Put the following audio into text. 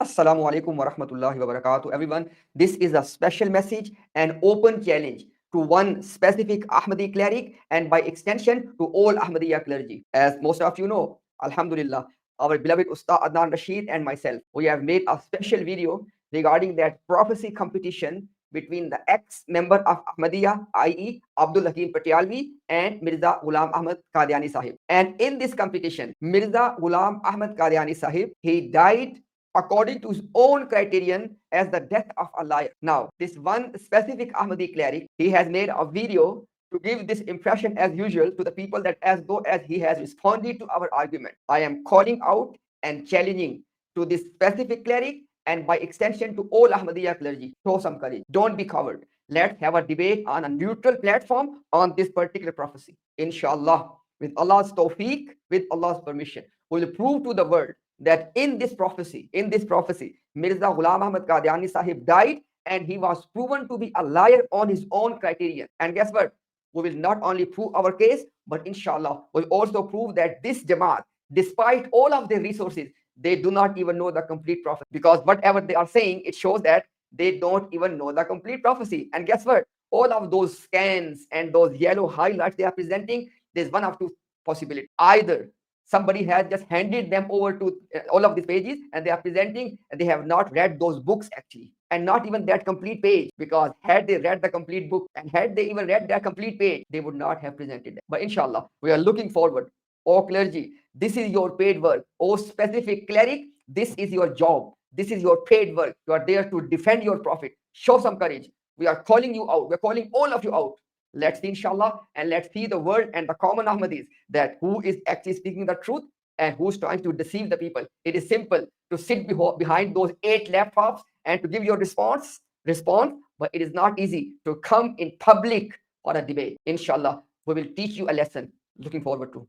Assalamu alaikum wa rahmatullahi wa barakatuh. Everyone, this is a special message and open challenge to one specific Ahmadi cleric and by extension to all Ahmadiyya clergy. As most of you know, Alhamdulillah, our beloved Ustad Adnan Rashid and myself, we have made a special video regarding that prophecy competition between the ex-member of Ahmadiyya, i.e. Abdul Hakim Patialvi and Mirza Ghulam Ahmad Qadiani Sahib. And in this competition, Mirza Ghulam Ahmad Qadiani Sahib, he died according to his own criterion as the death of a liar. Now, this one specific Ahmadi cleric, he has made a video to give this impression as usual to the people that as though as he has responded to our argument. I am calling out and challenging to this specific cleric and by extension to all Ahmadiyya clergy. Show some courage. Don't be coward. Let's have a debate on a neutral platform on this particular prophecy. Inshallah, with Allah's tawfiq, with Allah's permission, we will prove to the world that in this prophecy, Mirza Ghulam Ahmad Qadiani Sahib died and he was proven to be a liar on his own criterion. And guess what? We will not only prove our case, but inshallah, we'll also prove that this Jamaat, despite all of their resources, they do not even know the complete prophecy. Because whatever they are saying, it shows that they don't even know the complete prophecy. And guess what? All of those scans and those yellow highlights they are presenting, there's one of two possibilities. Either somebody has just handed them over to all of these pages and they are presenting and they have not read those books actually, and not even that complete page, because had they read the complete book and had they even read that complete page, they would not have presented them. But inshallah, we are looking forward. Oh clergy, this is your paid work. Oh specific cleric, this is your job. This is your paid work. You are there to defend your prophet. Show some courage. We are calling you out. We're calling all of you out. Let's see, inshallah, and let's see the world and the common Ahmadis that who is actually speaking the truth and who's trying to deceive the people. It is simple to sit behind those 8 laptops and to give your response, but it is not easy to come in public for a debate. Inshallah, we will teach you a lesson. Looking forward to.